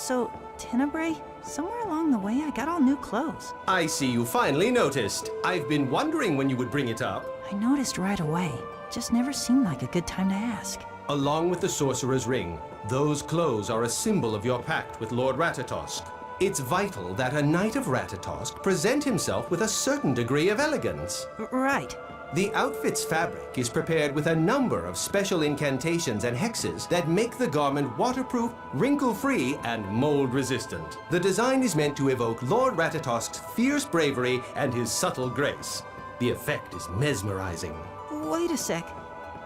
So, Tenebrae, somewhere along the way I got all new clothes. I see you finally noticed. I've been wondering when you would bring it up. I noticed right away. Just never seemed like a good time to ask. Along with the Sorcerer's Ring, those clothes are a symbol of your pact with Lord Ratatosk. It's vital that a Knight of Ratatosk present himself with a certain degree of elegance. Right. The outfit's fabric is prepared with a number of special incantations and hexes that make the garment waterproof, wrinkle-free, and mold-resistant. The design is meant to evoke Lord Ratatosk's fierce bravery and his subtle grace. The effect is mesmerizing. Wait a sec.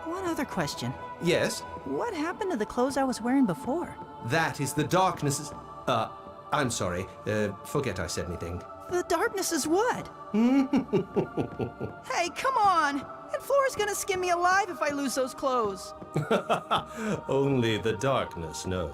One other question. Yes? What happened to the clothes I was wearing before? That is the darkness. I'm sorry. Forget I said anything. The darkness is what? Hey, come on! And Flora's gonna skin me alive if I lose those clothes. Only the darkness knows.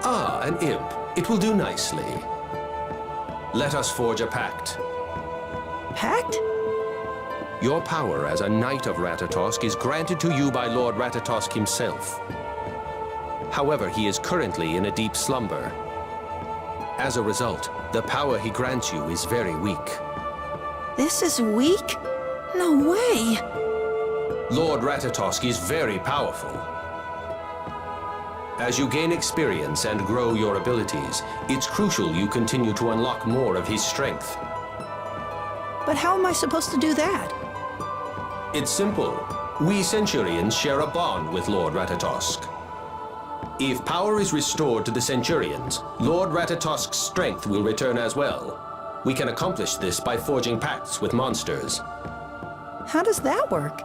Ah, an imp. It will do nicely. Let us forge a pact. Pact? Your power as a Knight of Ratatosk is granted to you by Lord Ratatosk himself. However, he is currently in a deep slumber. As a result, the power he grants you is very weak. This is weak? No way! Lord Ratatosk is very powerful. As you gain experience and grow your abilities, it's crucial you continue to unlock more of his strength. But how am I supposed to do that? It's simple. We Centurions share a bond with Lord Ratatosk. If power is restored to the Centurions, Lord Ratatosk's strength will return as well. We can accomplish this by forging pacts with monsters. How does that work?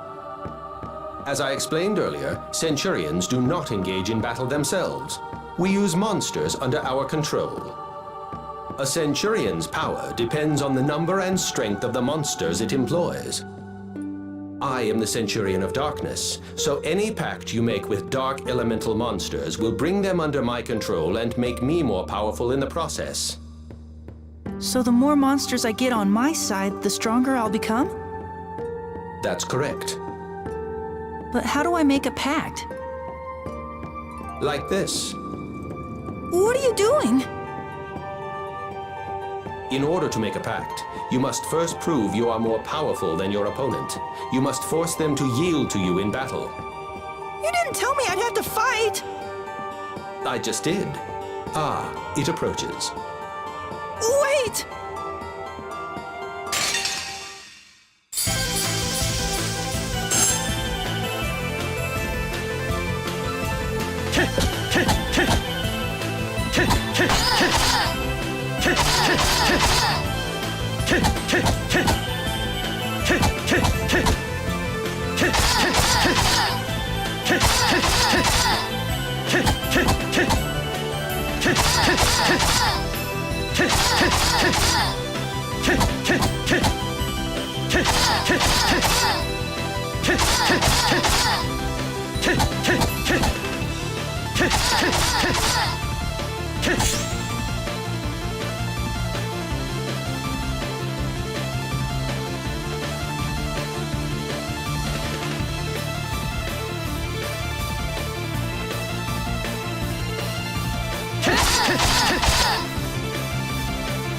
As I explained earlier, Centurions do not engage in battle themselves. We use monsters under our control. A Centurion's power depends on the number and strength of the monsters it employs. I am the Centurion of Darkness, so any pact you make with dark elemental monsters will bring them under my control and make me more powerful in the process. So the more monsters I get on my side, the stronger I'll become? That's correct. But how do I make a pact? Like this. What are you doing? In order to make a pact, you must first prove you are more powerful than your opponent. You must force them to yield to you in battle. You didn't tell me I'd have to fight! I just did. Ah, it approaches. Wait!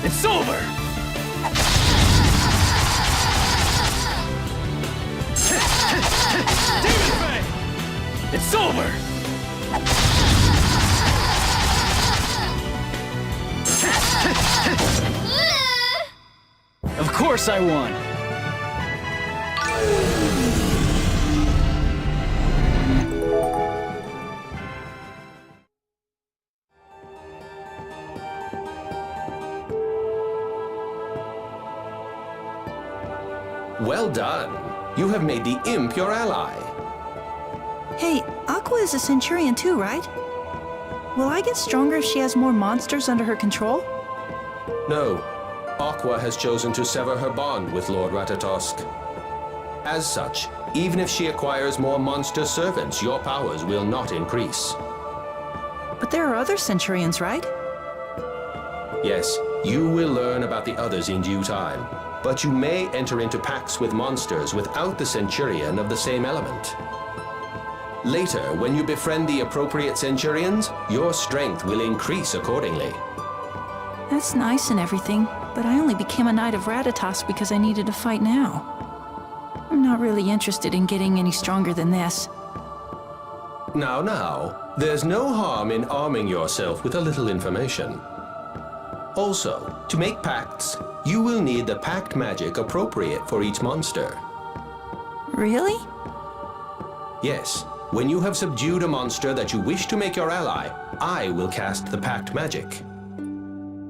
It's over! Demon Fang! It's over! course I won! Well done. You have made the imp your ally. Hey, Aqua is a Centurion too, right? Will I get stronger if she has more monsters under her control? No. Aqua has chosen to sever her bond with Lord Ratatosk. As such, even if she acquires more monster servants, your powers will not increase. But there are other Centurions, right? Yes, you will learn about the others in due time. But you may enter into pacts with monsters without the Centurion of the same element. Later, when you befriend the appropriate Centurions, your strength will increase accordingly. That's nice and everything, but I only became a Knight of Ratatosk because I needed to fight now. I'm not really interested in getting any stronger than this. Now, there's no harm in arming yourself with a little information. Also, to make pacts, you will need the pact magic appropriate for each monster. Really? Yes, when you have subdued a monster that you wish to make your ally, I will cast the pact magic.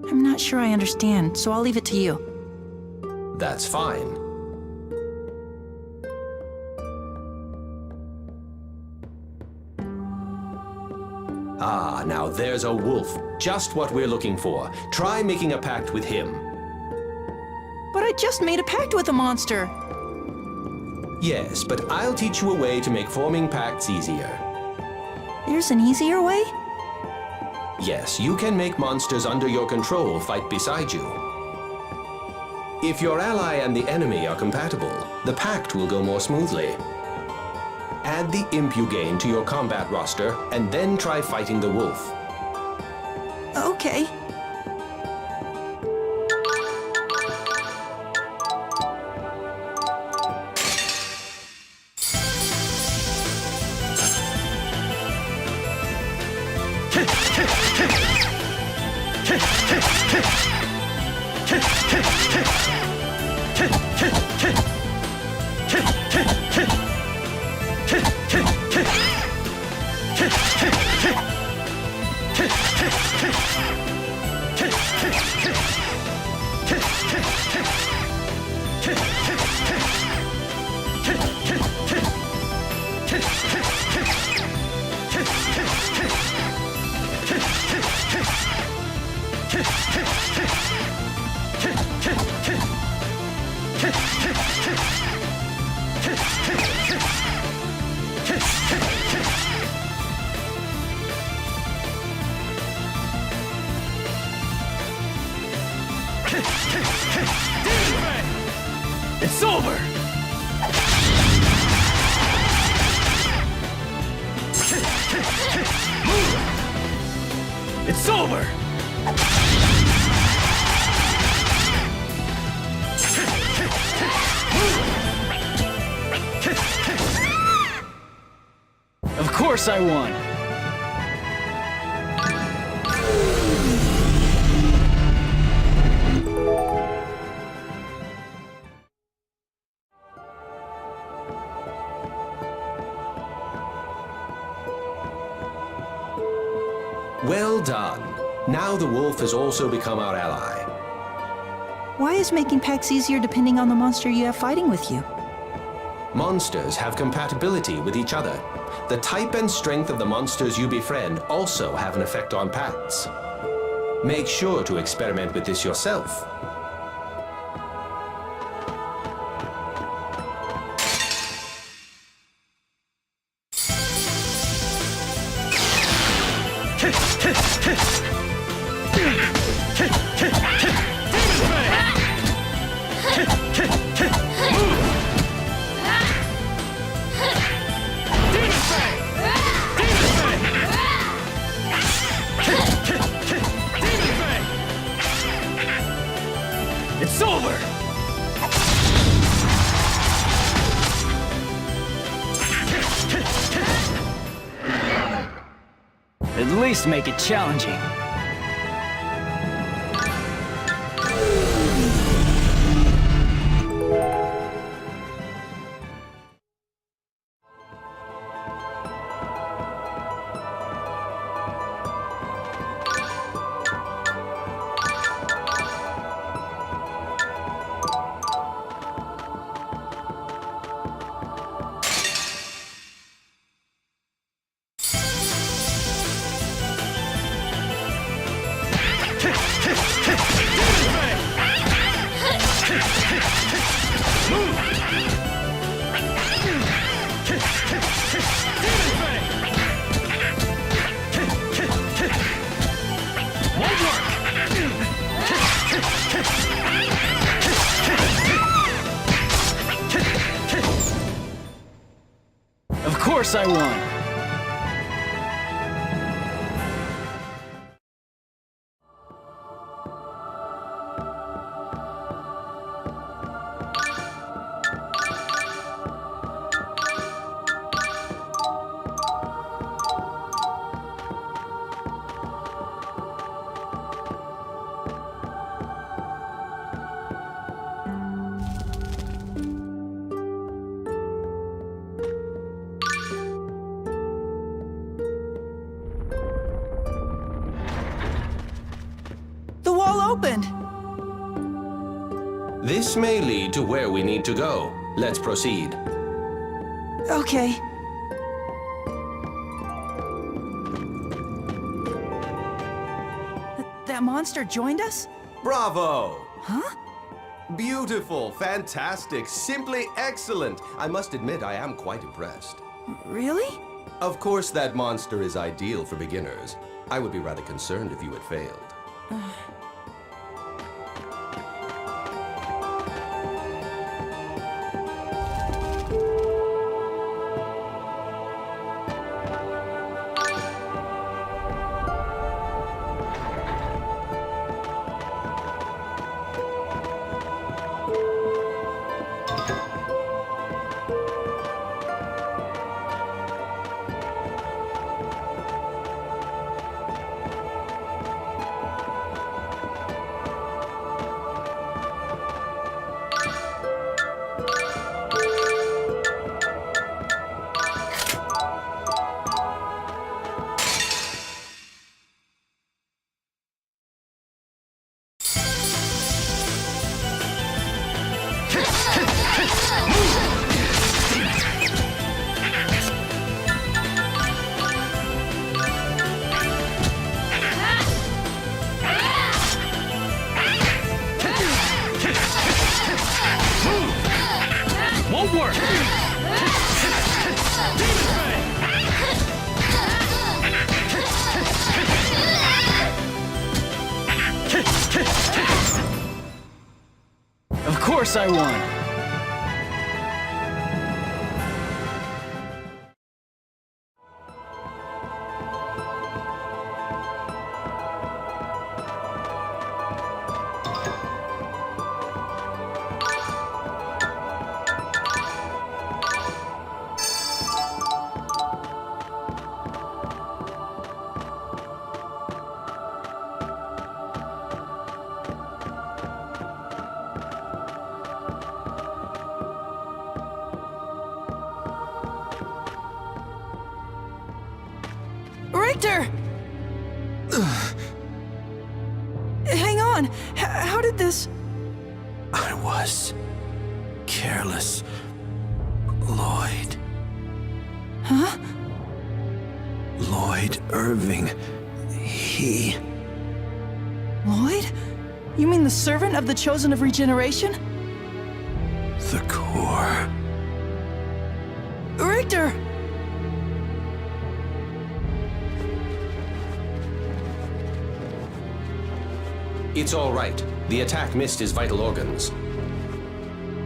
I'm not sure I understand, so I'll leave it to you. That's fine. Ah, now there's a wolf. Just what we're looking for. Try making a pact with him. But I just made a pact with a monster! Yes, but I'll teach you a way to make forming pacts easier. There's an easier way? Yes, you can make monsters under your control fight beside you. If your ally and the enemy are compatible, the pact will go more smoothly. Add the imp you gain to your combat roster, and then try fighting the wolf. Okay. It's over! It's over! Of course I won! Well done. Now the wolf has also become our ally. Why is making pacts easier depending on the monster you have fighting with you? Monsters have compatibility with each other. The type and strength of the monsters you befriend also have an effect on pacts. Make sure to experiment with this yourself. It's over! At least make it challenging. course I won! The wall opened! This may lead to where we need to go. Let's proceed. Okay. That monster joined us? Bravo! Huh? Beautiful, fantastic, simply excellent. I must admit I am quite impressed. Really? Of course that monster is ideal for beginners. I would be rather concerned if you had failed. Won't work! Of course I won! Richter! Hang on! How did this... I was careless, Lloyd. Huh? Lloyd Irving. He... Lloyd? You mean the servant of the Chosen of Regeneration? the core. Richter! It's all right. The attack missed his vital organs.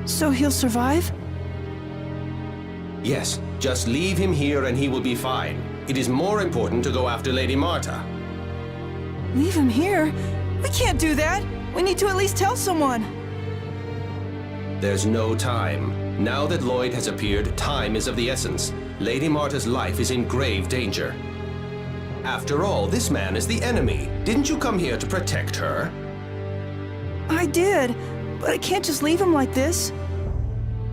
So he'll survive? Yes, just leave him here and he will be fine. It is more important to go after Lady Marta. Leave him here? We can't do that! We need to at least tell someone! There's no time. Now that Lloyd has appeared, time is of the essence. Lady Marta's life is in grave danger. After all, this man is the enemy. Didn't you come here to protect her? I did, but I can't just leave him like this.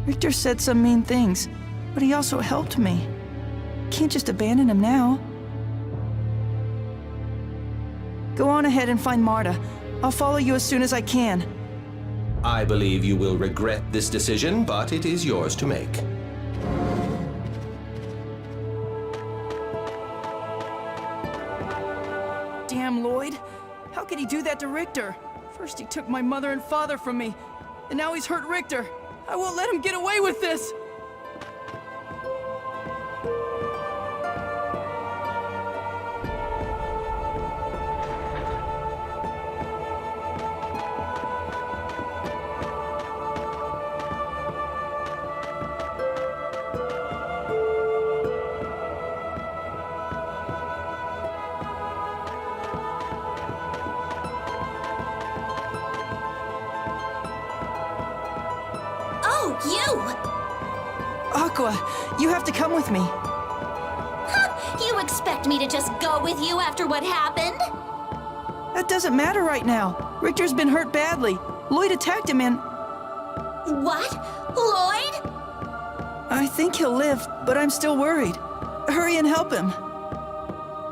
Richter said some mean things, but he also helped me. Can't just abandon him now. Go on ahead and find Marta. I'll follow you as soon as I can. I believe you will regret this decision, but it is yours to make. Damn, Lloyd. How could he do that to Richter? First he took my mother and father from me, and now he's hurt Richter. I won't let him get away with this! you! Aqua, you have to come with me. You expect me to just go with you after what happened? That doesn't matter right now. Richter's been hurt badly. Lloyd attacked him and What? Lloyd? I think he'll live, but I'm still worried. Hurry and help him.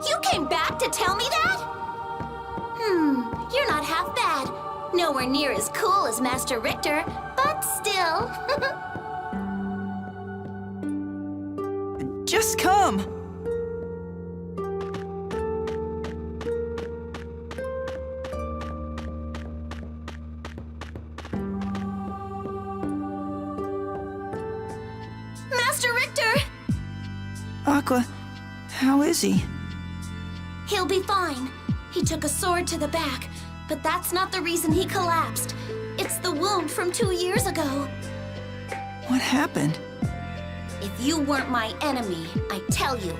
You came back to tell me that? You're not half bad. Nowhere near as cool as Master Richter, but still. Just come. Master Richter! Aqua, how is he? He'll be fine. He took a sword to the back, but that's not the reason he collapsed. It's the wound from 2 years ago. What happened? If you weren't my enemy, I'd tell you.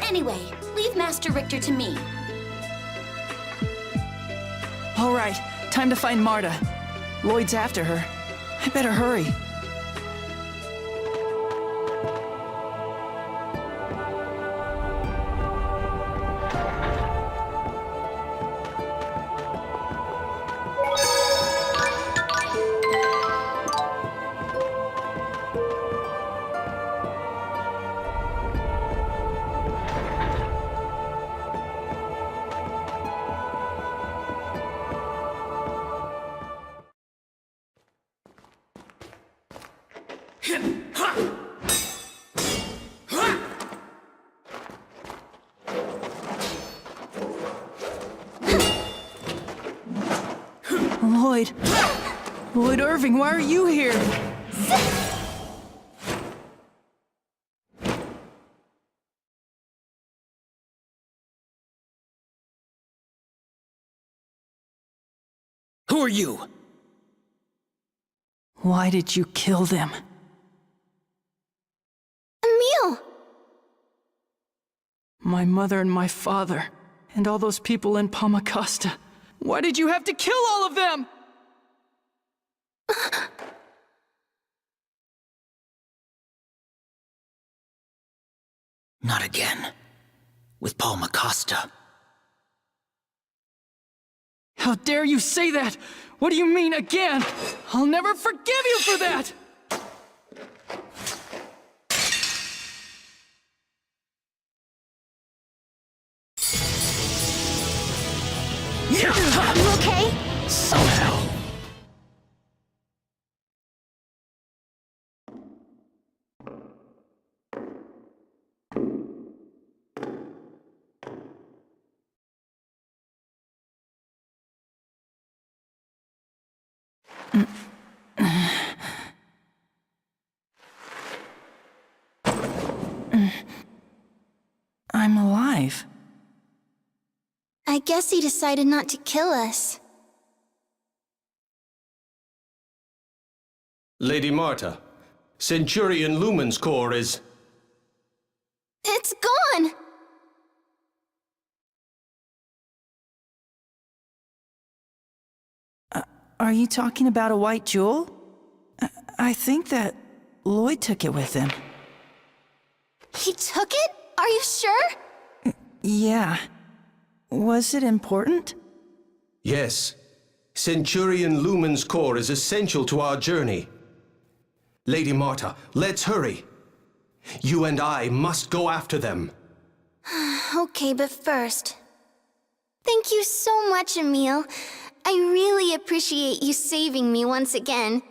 Anyway, leave Master Richter to me. All right, time to find Marta. Lloyd's after her. I better hurry. Lloyd. Lloyd Irving, why are you here? Who are you? Why did you kill them? Emil! My mother and my father, and all those people in Palmacosta. Why did you have to kill all of them? Not again. With Paul Macosta. How dare you say that? What do you mean again? I'll never forgive you for that! You okay? Somehow. I'm alive. I guess he decided not to kill us. Lady Marta, Centurion Lumen's core is... It's gone! Are you talking about a white jewel? I think that Lloyd took it with him. He took it? Are you sure? Yeah. Was it important? Yes. Centurion Lumen's core is essential to our journey. Lady Marta, let's hurry. You and I must go after them. Okay, but first... Thank you so much, Emil. I really appreciate you saving me once again.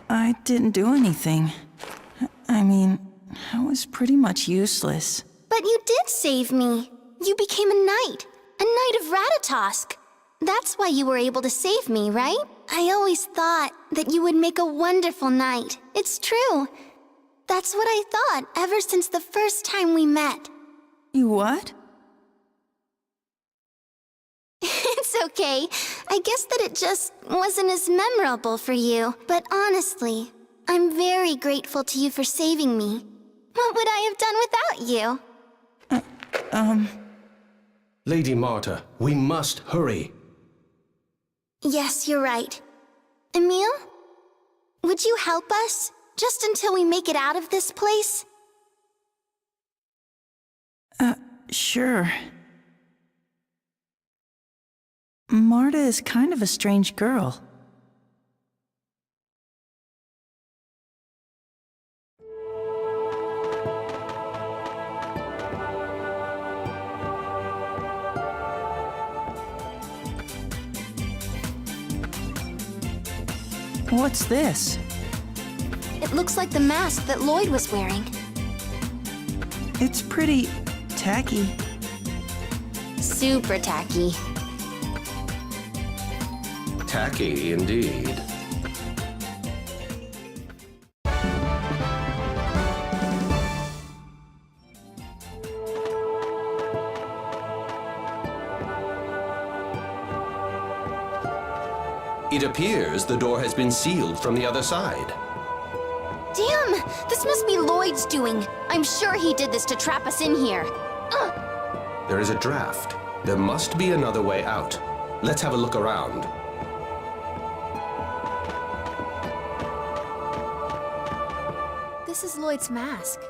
I didn't do anything. I mean, I was pretty much useless. But you did save me. You became a knight of Ratatosk. That's why you were able to save me, right? I always thought that you would make a wonderful knight. It's true. That's what I thought ever since the first time we met. You what? It's okay. I guess that it just wasn't as memorable for you. But honestly, I'm very grateful to you for saving me. What would I have done without you? Lady Marta, we must hurry. Yes, you're right. Emil? Would Would you help us? Just until we make it out of this place? Sure. Marta is kind of a strange girl. What's this? It looks like the mask that Lloyd was wearing. It's pretty tacky. Super tacky. Tacky indeed. It appears the door has been sealed from the other side. Damn! This must be Lloyd's doing. I'm sure he did this to trap us in here. There is a draft. There must be another way out. Let's have a look around. This is Lloyd's mask.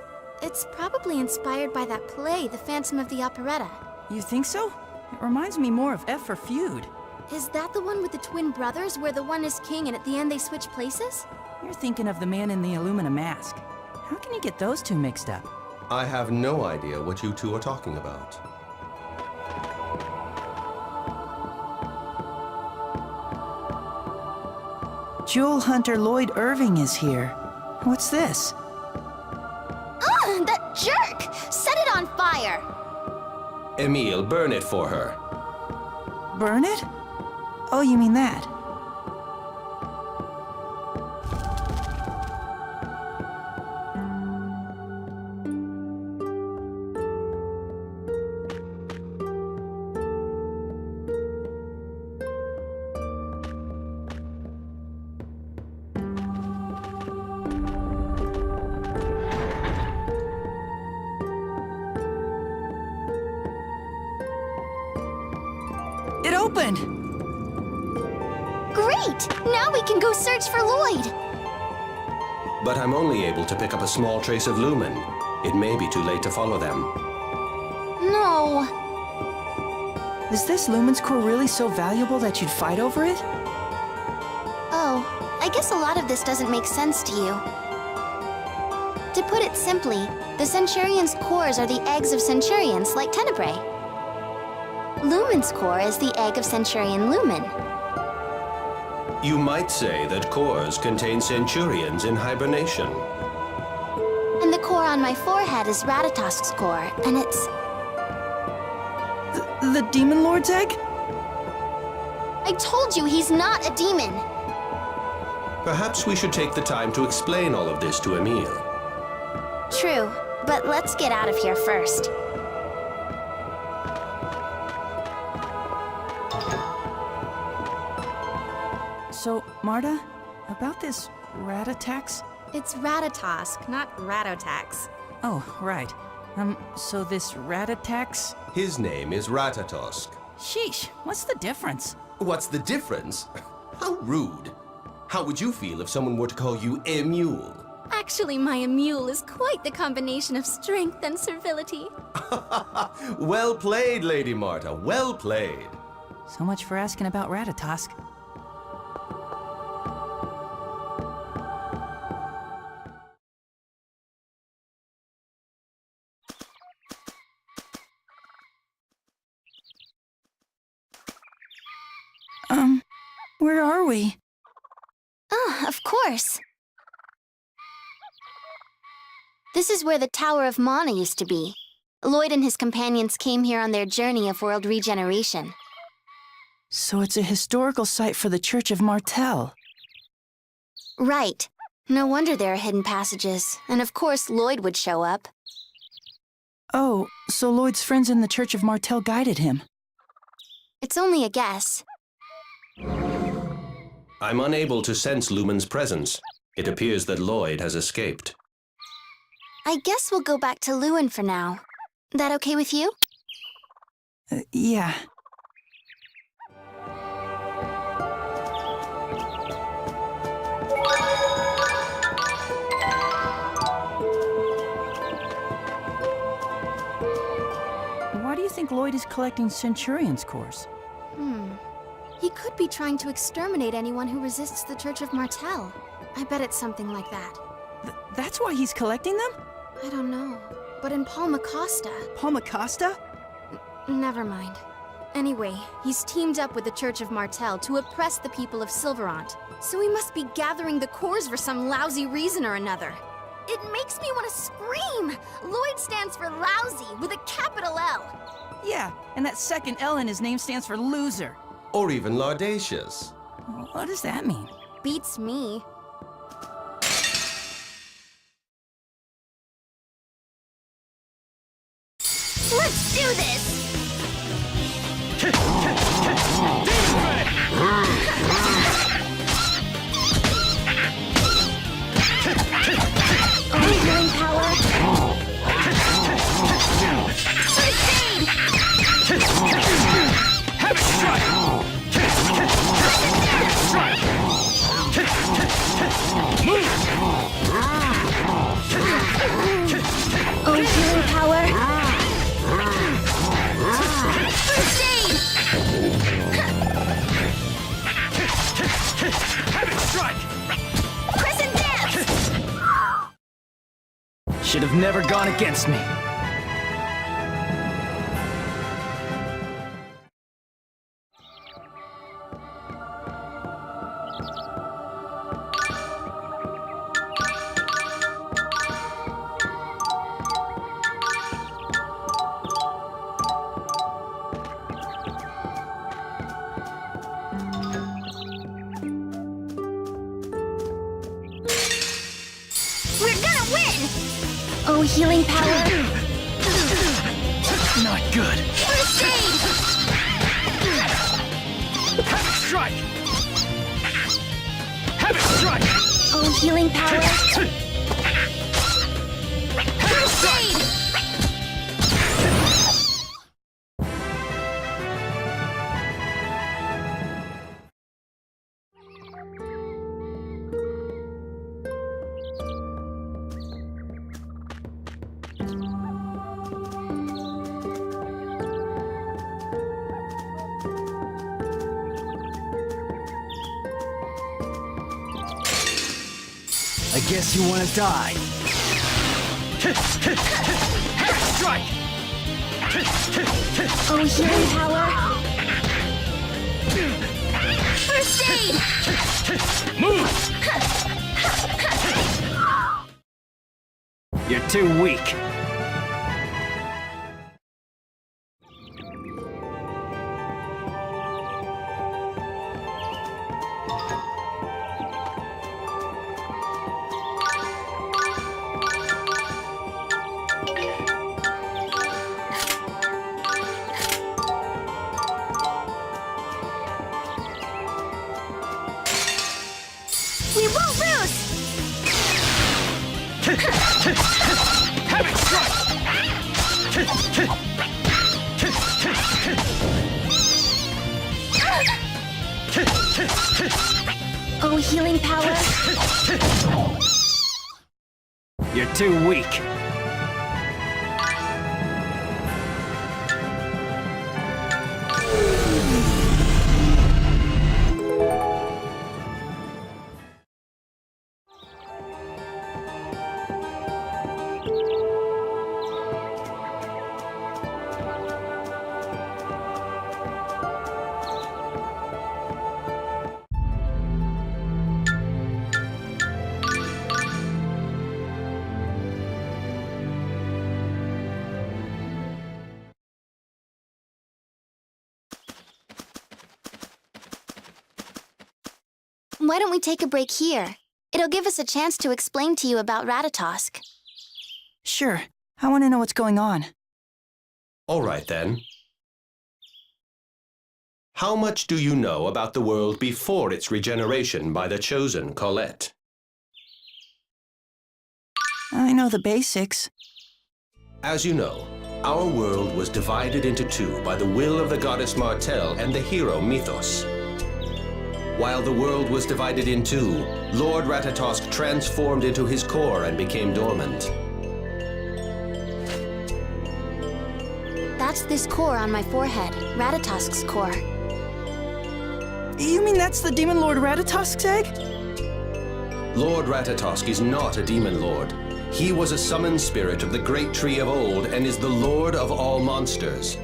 It's probably inspired by that play, The Phantom of the Operetta. You think so? It reminds me more of F for Feud. Is that the one with the twin brothers where the one is king and at the end they switch places? You're thinking of the man in the aluminum mask. How can you get those two mixed up? I have no idea what you two are talking about. Jewel Hunter Lloyd Irving is here. What's this? That jerk! Set it on fire! Emile, burn it for her. Burn it? Oh, you mean that? It opened! Great! Now we can go search for Lloyd! But I'm only able to pick up a small trace of lumen. It may be too late to follow them. No. Is this Lumen's core really so valuable that you'd fight over it? Oh, I guess a lot of this doesn't make sense to you. To put it simply, the Centurion's cores are the eggs of Centurions, like Tenebrae. Lumen's core is the egg of Centurion Lumen. You might say that cores contain centurions in hibernation. And the core on my forehead is Ratatosk's core, and it's... The Demon Lord's egg? I told you he's not a demon! Perhaps we should take the time to explain all of this to Emile. True, but let's get out of here first. So, Marta, about this rat attacks? It's Ratatosk, not Ratotax. Oh, right. So this rat attacks? His name is Ratatosk. Sheesh, what's the difference? What's the difference? How rude. How would you feel if someone were to call you Emule? Actually, my Emule is quite the combination of strength and servility. Well played, Lady Marta. Well played. So much for asking about Ratatosk. Where are we? Of course. This is where the Tower of Mana used to be. Lloyd and his companions came here on their journey of world regeneration. So it's a historical site for the Church of Martel. Right. No wonder there are hidden passages, and of course Lloyd would show up. Oh, so Lloyd's friends in the Church of Martel guided him. It's only a guess. I'm unable to sense Lumen's presence. It appears that Lloyd has escaped. I guess we'll go back to Lewin for now. That okay with you? Yeah. Lloyd is collecting Centurion's cores? He could be trying to exterminate anyone who resists the Church of Martel. I bet it's something like that. That's why he's collecting them? I don't know. But in Palma Costa... Palma Costa? Never mind. Anyway, he's teamed up with the Church of Martel to oppress the people of Silverant. So he must be gathering the cores for some lousy reason or another. It makes me want to scream! Lloyd stands for lousy with a capital L. Yeah, and that second L in his name stands for loser. Or even laudacious. What does that mean? Beats me. Let's do this! Healing power! First aid! Have it strike! Move! Oh, healing power! First aid! Have it strike! Crescent dance! Should have never gone against me. We're gonna win! Oh, healing power! Not good. First aid! Have it strike! Have it strike! Oh, healing power! Have it strike! Aid! I guess you want to die. Have it strike! Oh, healing power! First aid! Move! You're too weak. We won't lose! Have it strike! Oh, healing power! You're too weak. Why don't we take a break here? It'll give us a chance to explain to you about Ratatosk. Sure. I want to know what's going on. All right, then. How much do you know about the world before its regeneration by the chosen Colette? I know the basics. As you know, our world was divided into two by the will of the goddess Martel and the hero Mythos. While the world was divided in two, Lord Ratatosk transformed into his core and became dormant. That's this core on my forehead, Ratatosk's core. You mean that's the Demon Lord Ratatosk's egg? Lord Ratatosk is not a demon lord. He was a summoned spirit of the great tree of old and is the lord of all monsters.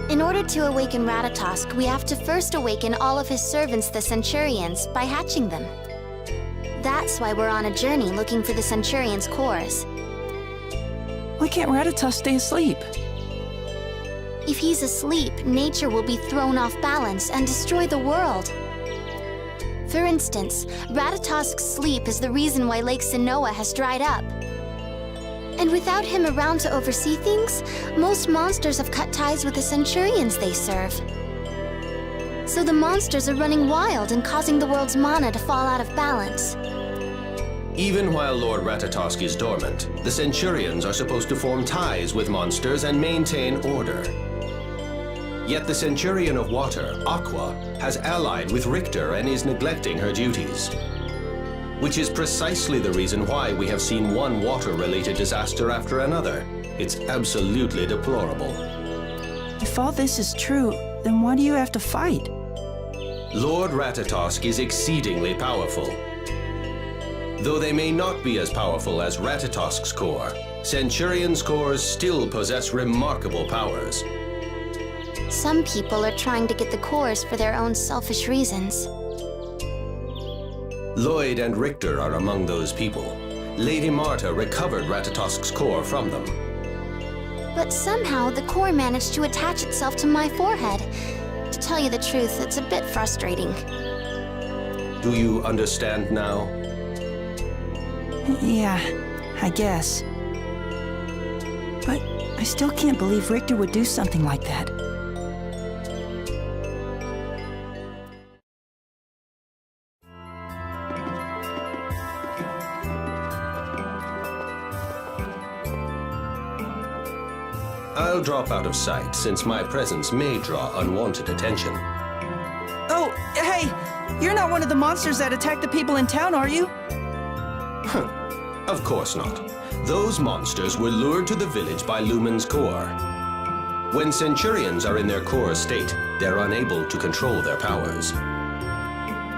In order to awaken Ratatosk, we have to first awaken all of his servants, the Centurions, by hatching them. That's why we're on a journey looking for the Centurions' cores. Why can't Ratatosk stay asleep? If he's asleep, nature will be thrown off balance and destroy the world. For instance, Ratatosk's sleep is the reason why Lake Sinnoh has dried up. And without him around to oversee things, most monsters have cut ties with the Centurions they serve. So the monsters are running wild and causing the world's mana to fall out of balance. Even while Lord Ratatosk is dormant, the Centurions are supposed to form ties with monsters and maintain order. Yet the Centurion of Water, Aqua, has allied with Richter and is neglecting her duties. Which is precisely the reason why we have seen one water-related disaster after another. It's absolutely deplorable. If all this is true, then why do you have to fight? Lord Ratatosk is exceedingly powerful. Though they may not be as powerful as Ratatosk's core, Centurion's cores still possess remarkable powers. Some people are trying to get the cores for their own selfish reasons. Lloyd and Richter are among those people. Lady Marta recovered Ratatosk's core from them. But somehow the core managed to attach itself to my forehead. To tell you the truth, it's a bit frustrating. Do you understand now? Yeah, I guess. But I still can't believe Richter would do something like that. I'll drop out of sight, since my presence may draw unwanted attention. Oh, hey! You're not one of the monsters that attacked the people in town, are you? Of course not. Those monsters were lured to the village by Lumen's core. When Centurions are in their core state, they're unable to control their powers.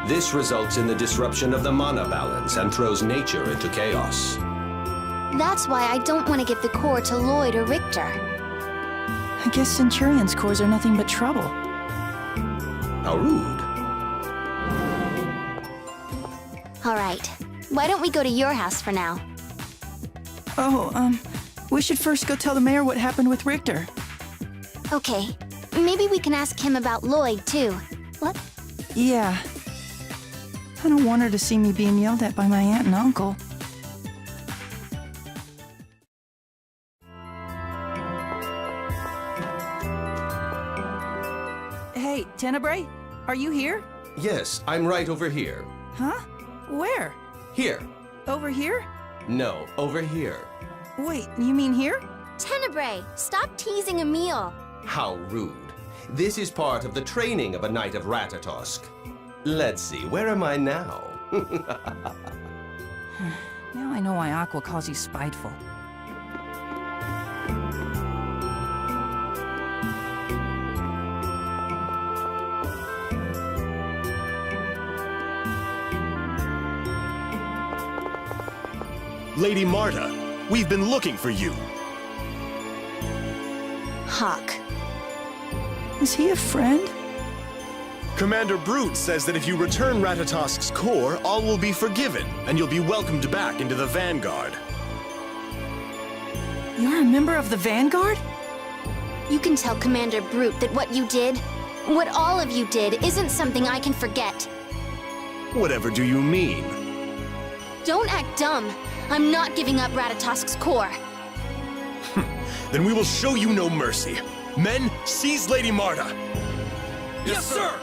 This results in the disruption of the mana balance and throws nature into chaos. That's why I don't want to give the core to Lloyd or Richter. I guess Centurion's cores are nothing but trouble. How rude. All right. Why don't we go to your house for now? Oh, we should first go tell the mayor what happened with Richter. Okay. Maybe we can ask him about Lloyd, too. What? Yeah. I don't want her to see me being yelled at by my aunt and uncle. Hey, Tenebrae, are you here? Yes, I'm right over here. Huh? Where? Here. Over here? No, over here. Wait, you mean here? Tenebrae, stop teasing Emil. How rude. This is part of the training of a Knight of Ratatosk. Let's see, where am I now? Now I know why Aqua calls you spiteful. Lady Marta, we've been looking for you. Hawk. Is he a friend? Commander Brute says that if you return Ratatosk's core, all will be forgiven, and you'll be welcomed back into the Vanguard. You're a member of the Vanguard? You can tell Commander Brute that what you did, what all of you did, isn't something I can forget. Whatever do you mean? Don't act dumb. I'm not giving up Ratatosk's core. Then we will show you no mercy. Men, seize Lady Marta! Yes, sir!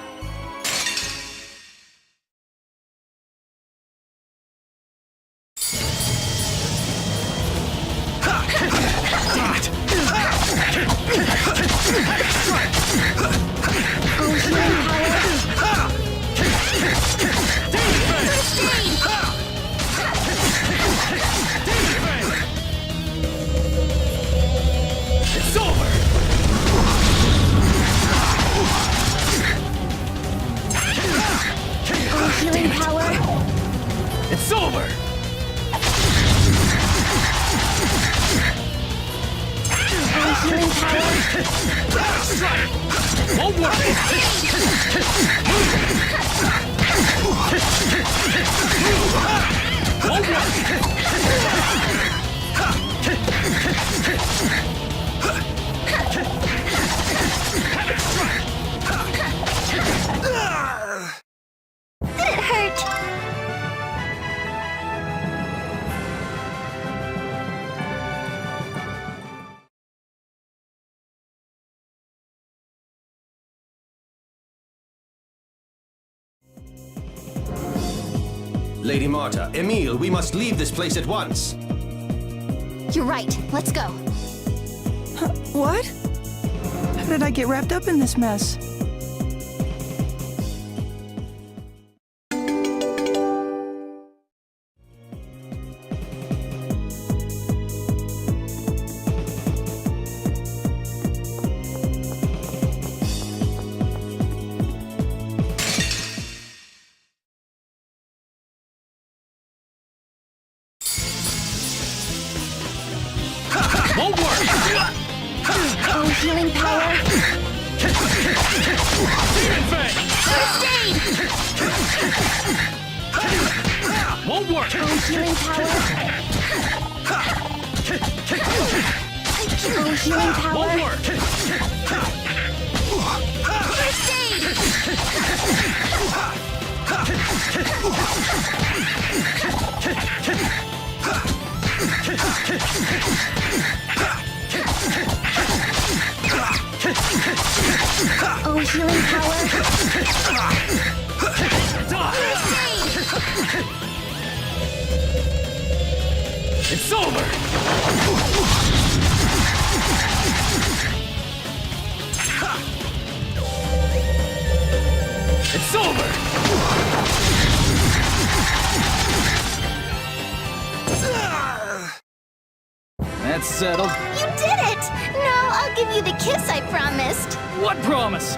It's over! Won't work! Won't Did it hurt? Lady Marta, Emile, we must leave this place at once. You're right. Let's go. What? How did I get wrapped up in this mess? Won't work! Oh, healing power. Demon Fang! First aid! Won't work! Oh, healing power. Oh, healing power. Won't work! First aid! Oh, healing power. It's over! It's over! That's settled. You did it! Now I'll give you the kiss I promised. What promise?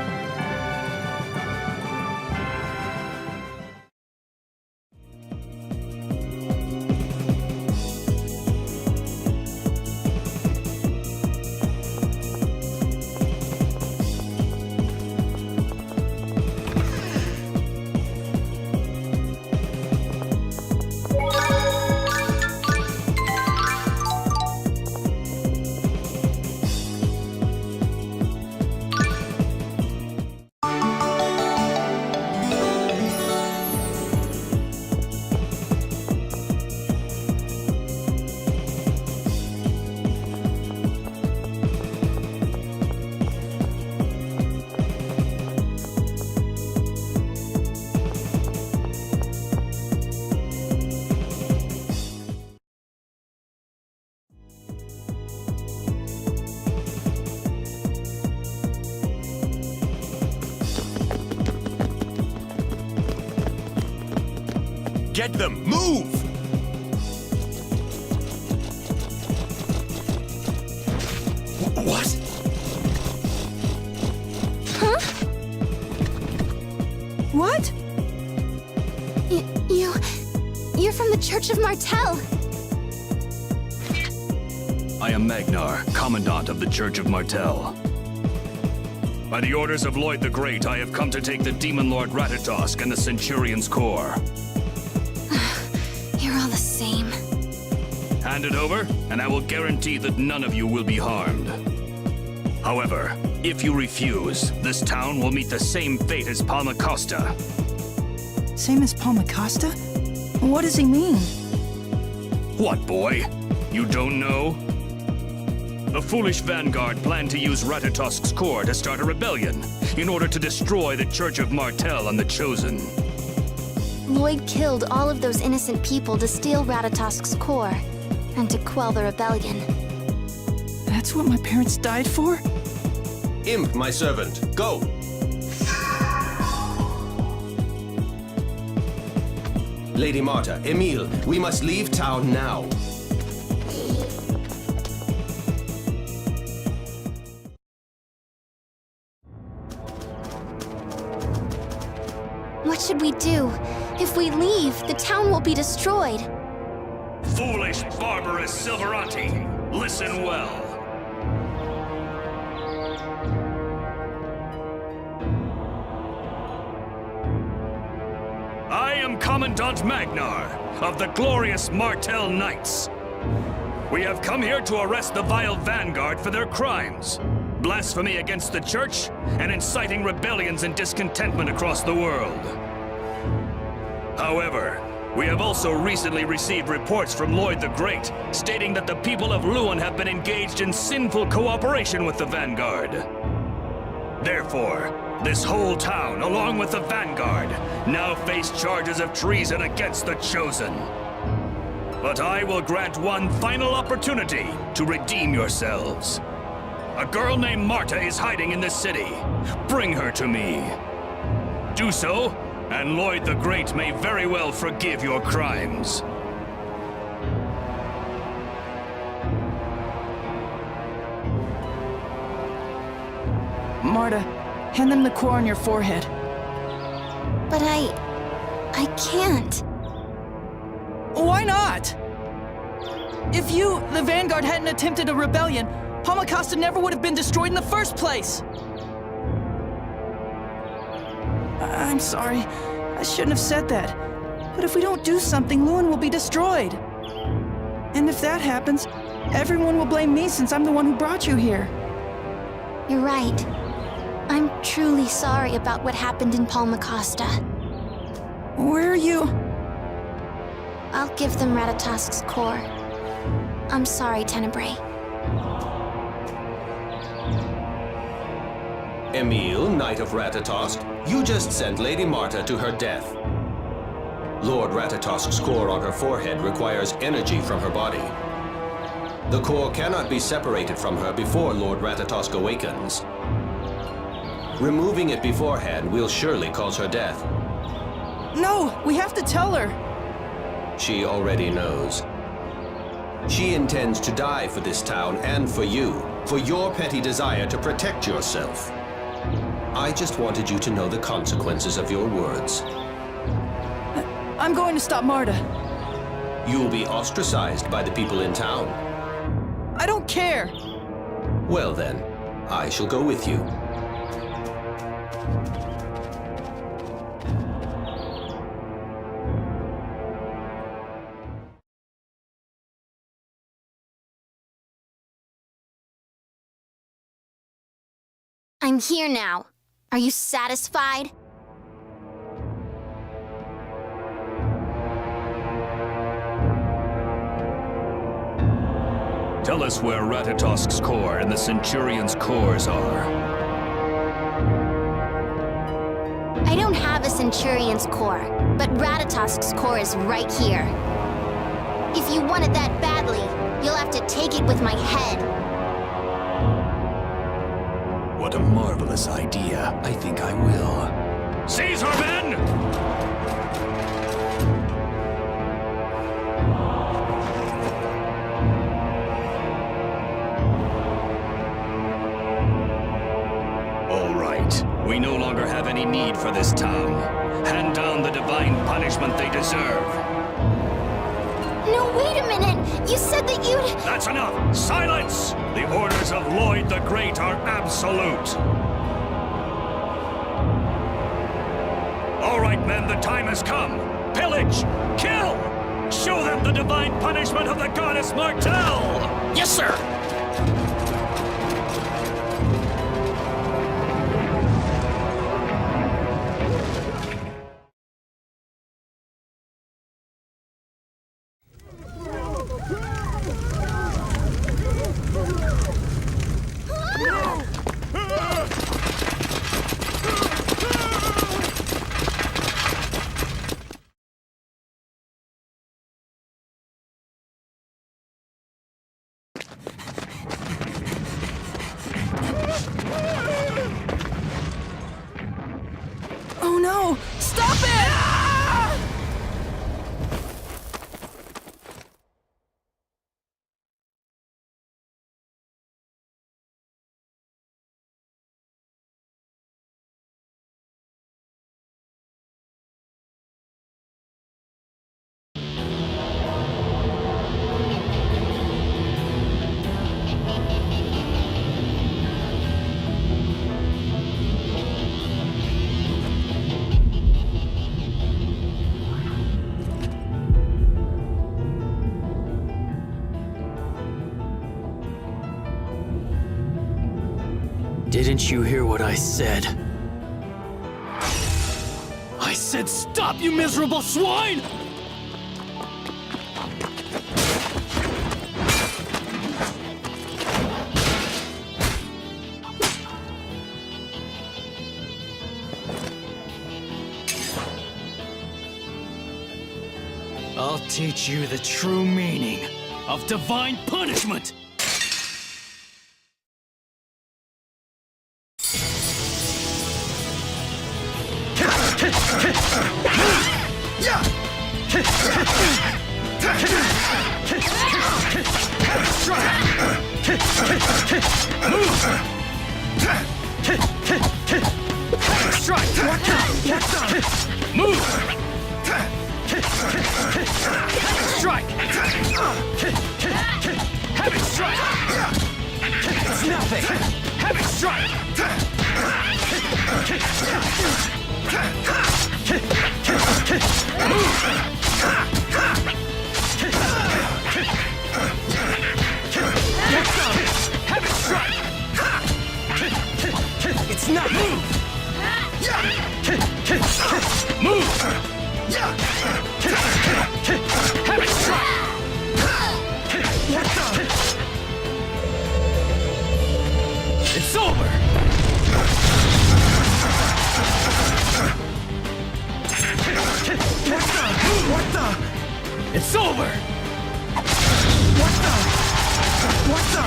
Get them! Move! What? What? You're from the Church of Martel. I am Magnar, Commandant of the Church of Martel. By the orders of Lloyd the Great, I have come to take the Demon Lord Ratatosk and the Centurion's core. You're all the same. Hand it over, and I will guarantee that none of you will be harmed. However, if you refuse, this town will meet the same fate as Palma Costa. Same as Palma Costa? What does he mean? What, boy? You don't know? The foolish vanguard planned to use Ratatosk's core to start a rebellion in order to destroy the Church of Martel and the Chosen. Lloyd killed all of those innocent people to steal Ratatosk's core and to quell the rebellion. That's what my parents died for? Imp, my servant, go! Lady Marta, Emile, we must leave town now. What should we do? If we leave, the town will be destroyed. Foolish, barbarous Silveranti, listen well. Commandant Magnar of the glorious Martell Knights. We have come here to arrest the vile Vanguard for their crimes. Blasphemy against the Church and inciting rebellions and discontentment across the world. However, we have also recently received reports from Lloyd the Great stating that the people of Luan have been engaged in sinful cooperation with the Vanguard. Therefore, this whole town, along with the Vanguard, now face charges of treason against the Chosen. But I will grant one final opportunity to redeem yourselves. A girl named Marta is hiding in this city. Bring her to me. Do so, and Lloyd the Great may very well forgive your crimes. Marta, hand them the core on your forehead. But I can't. Why not? If you, the Vanguard, hadn't attempted a rebellion, Palmacosta never would have been destroyed in the first place! I'm sorry. I shouldn't have said that. But if we don't do something, Luan will be destroyed. And if that happens, everyone will blame me since I'm the one who brought you here. You're right. I'm truly sorry about what happened in Palmacosta. Where are you? I'll give them Ratatosk's core. I'm sorry, Tenebrae. Emil, Knight of Ratatosk, you just sent Lady Marta to her death. Lord Ratatosk's core on her forehead requires energy from her body. The core cannot be separated from her before Lord Ratatosk awakens. Removing it beforehand will surely cause her death. No, we have to tell her. She already knows. She intends to die for this town and for you, for your petty desire to protect yourself. I just wanted you to know the consequences of your words. I'm going to stop Marta. You'll be ostracized by the people in town. I don't care. Well then, I shall go with you. I'm here now. Are you satisfied? Tell us where Ratatosk's core and the Centurion's cores are. I don't have a Centurion's core, but Ratatosk's core is right here. If you want it that badly, you'll have to take it with my head. What a marvelous idea. I think I will. Seize her, men! All right. We no longer have any need for this town. Hand down the divine punishment they deserve. No, wait a minute! You said that you'd... That's enough! Silence! The orders of Lloyd the Great are absolute. All right, men, the time has come. Pillage! Kill! Show them the divine punishment of the goddess Martell! Yes, sir! Didn't you hear what I said? I said stop, you miserable swine! I'll teach you the true meaning of divine punishment! Strike! Heavy strike! It's nothing! Heavy strike! Heavy strike! It's nothing! Move! Heavy strike! It's over! What the? It's over! What the?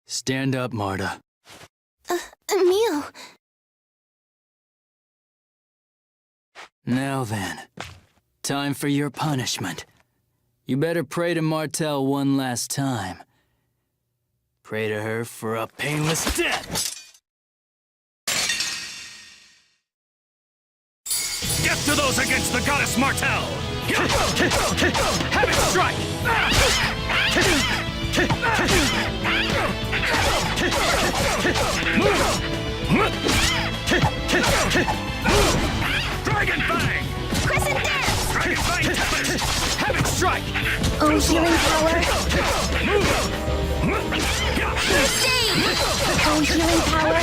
Stand up, Marta. Emil. Now then, time for your punishment. You better pray to Martel one last time. Pray to her for a painless death! Get to those against the goddess Martel! Heavy strike! Dragon Fang! Crescent Dance! Dragon Fang Tempest! Heavy strike! Oh, healing power! First aid! Oh, healing power!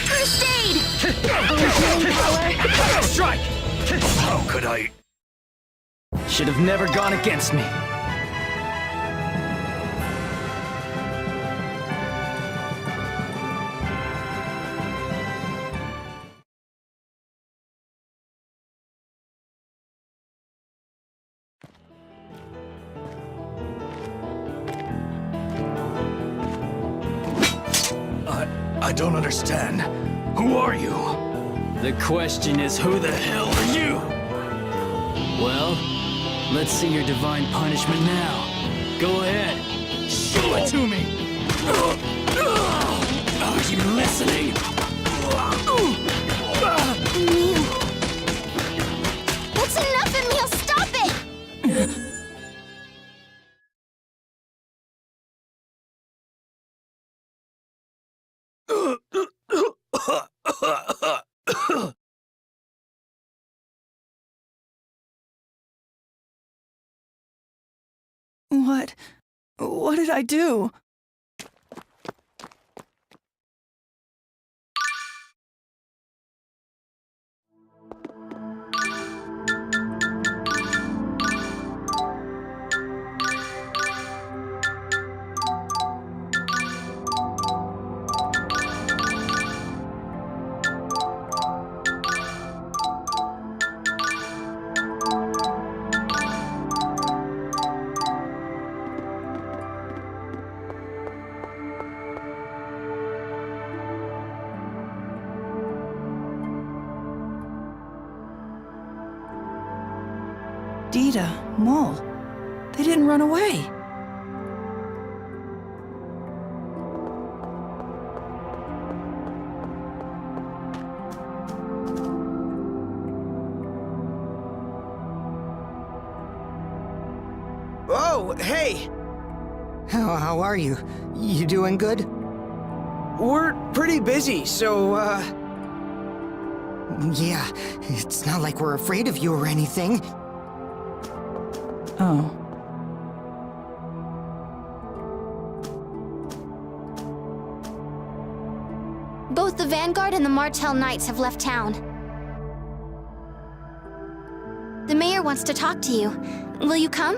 First aid! Oh, healing power! Heavy strike! How could I... Should have never gone against me. I don't understand. Who are you? The question is, who the hell are you? Well, let's see your divine punishment now. Go ahead. Show it to me! Are you listening? Emil. That's enough, Emil! Stop it! What did I do? Dita, Mol, they didn't run away. Oh, hey! How are you? You doing good? We're pretty busy, so, Yeah, it's not like we're afraid of you or anything. Oh. Both the Vanguard and the Martell Knights have left town. The mayor wants to talk to you. Will you come?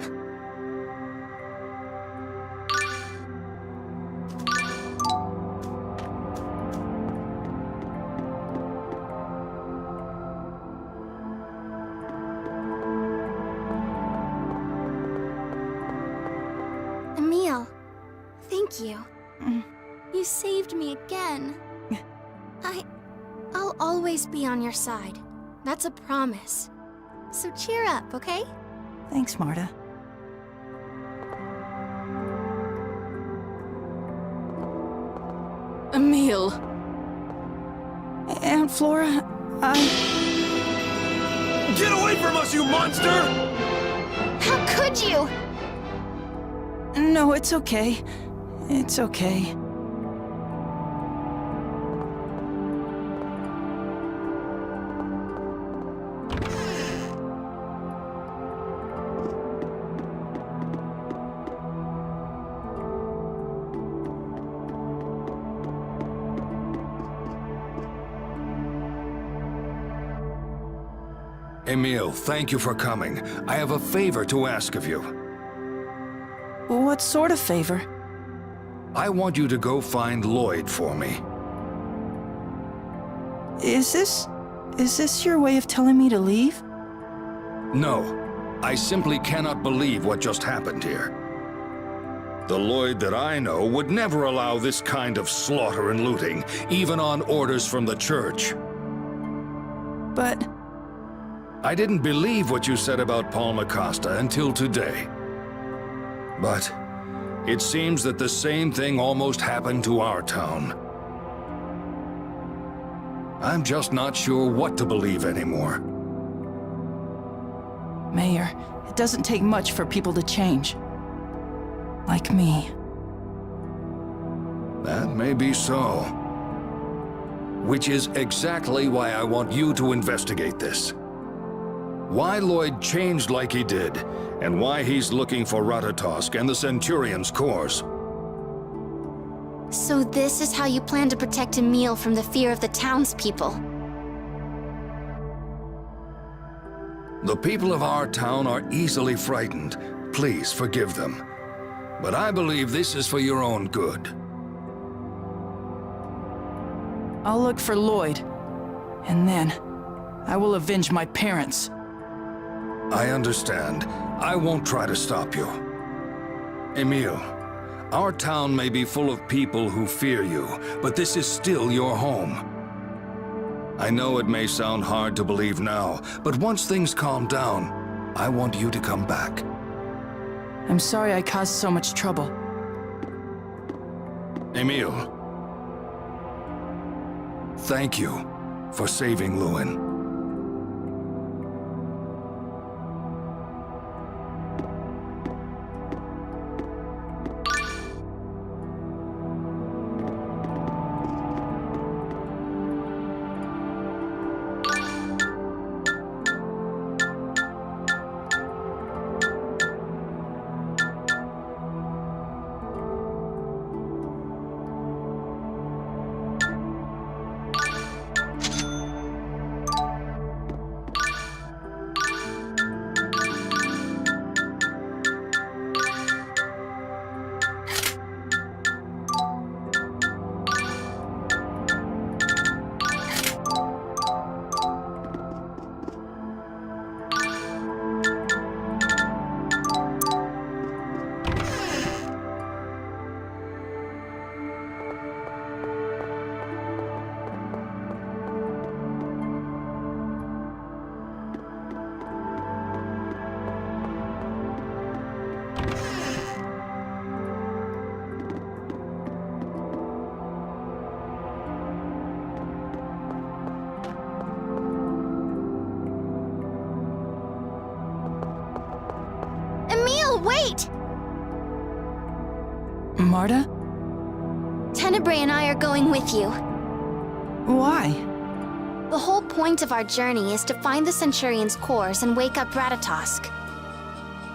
Emil, thank you. You saved me again. I'll always be on your side. That's a promise. So cheer up, okay? Thanks, Marta. Emil. Aunt Flora, Get away from us, you monster! How could you? No, it's okay. It's okay. Emil, thank you for coming. I have a favor to ask of you. What sort of favor? I want you to go find Lloyd for me. Is this your way of telling me to leave? No, I simply cannot believe what just happened here. The Lloyd that I know would never allow this kind of slaughter and looting, even on orders from the church. But I didn't believe what you said about Paul Acosta until today. But it seems that the same thing almost happened to our town. I'm just not sure what to believe anymore. Mayor, it doesn't take much for people to change. Like me. That may be so. Which is exactly why I want you to investigate this. Why Lloyd changed like he did, and why he's looking for Ratatosk and the Centurion's cores. So this is how you plan to protect Emil from the fear of the townspeople. The people of our town are easily frightened. Please forgive them. But I believe this is for your own good. I'll look for Lloyd. And then, I will avenge my parents. I understand. I won't try to stop you. Emil, our town may be full of people who fear you, but this is still your home. I know it may sound hard to believe now, but once things calm down, I want you to come back. I'm sorry I caused so much trouble. Emil, thank you for saving Lewin. Emil, wait! Marta? Tenebrae and I are going with you. Why? The whole point of our journey is to find the Centurion's cores and wake up Ratatosk.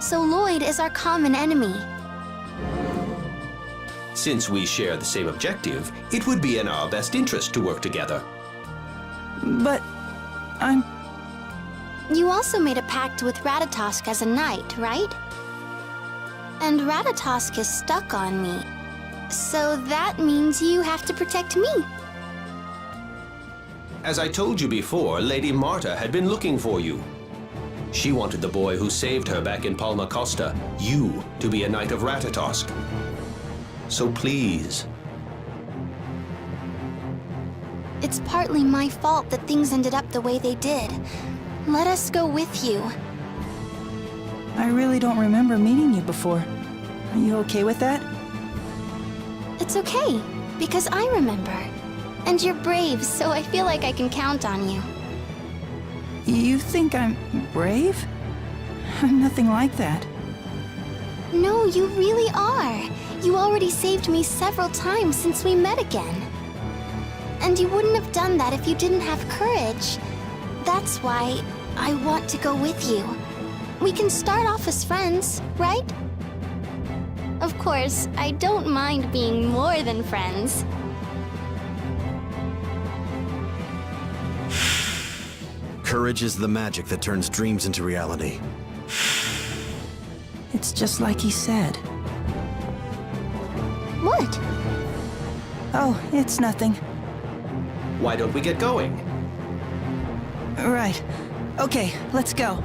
So Lloyd is our common enemy. Since we share the same objective, it would be in our best interest to work together. But I'm... You also made a pact with Ratatosk as a knight, right? And Ratatosk is stuck on me. So that means you have to protect me. As I told you before, Lady Marta had been looking for you. She wanted the boy who saved her back in Palma Costa, you, to be a knight of Ratatosk. So please. It's partly my fault that things ended up the way they did. Let us go with you. I really don't remember meeting you before. Are you okay with that? It's okay, because I remember. And you're brave, so I feel like I can count on you. You think I'm brave? I'm nothing like that. No, you really are. You already saved me several times since we met again. And you wouldn't have done that if you didn't have courage. That's why I want to go with you. We can start off as friends, right? Of course, I don't mind being more than friends. Courage is the magic that turns dreams into reality. It's just like he said. What? Oh, it's nothing. Why don't we get going? Right. Okay, let's go.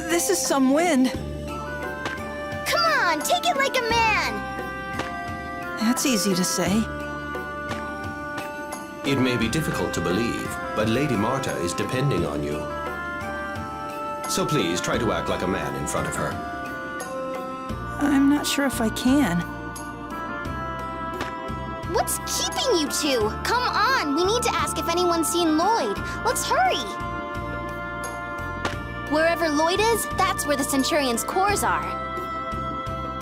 This is some wind. Come on, take it like a man! That's easy to say. It may be difficult to believe, but Lady Marta is depending on you. So please try to act like a man in front of her. I'm not sure if I can. What's keeping you two? Come on, we need to ask if anyone's seen Lloyd. Let's hurry! Wherever Lloyd is, that's where the Centurion's cores are.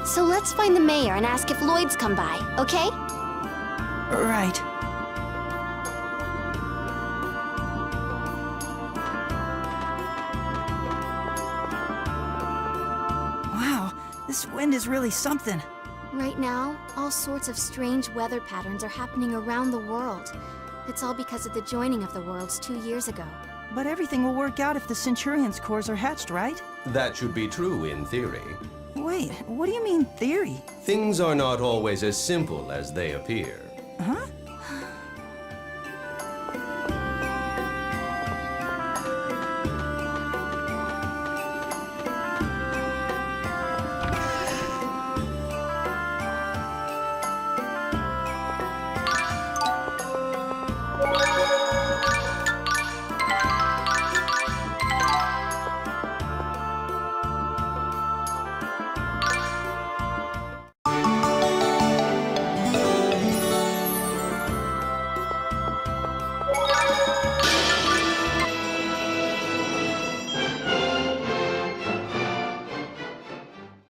So let's find the mayor and ask if Lloyd's come by, okay? Right. Wow, this wind is really something. Right now, all sorts of strange weather patterns are happening around the world. It's all because of the joining of the worlds 2 years ago. But everything will work out if the Centurion's cores are hatched, right? That should be true in theory. Wait, what do you mean, theory? Things are not always as simple as they appear. Huh?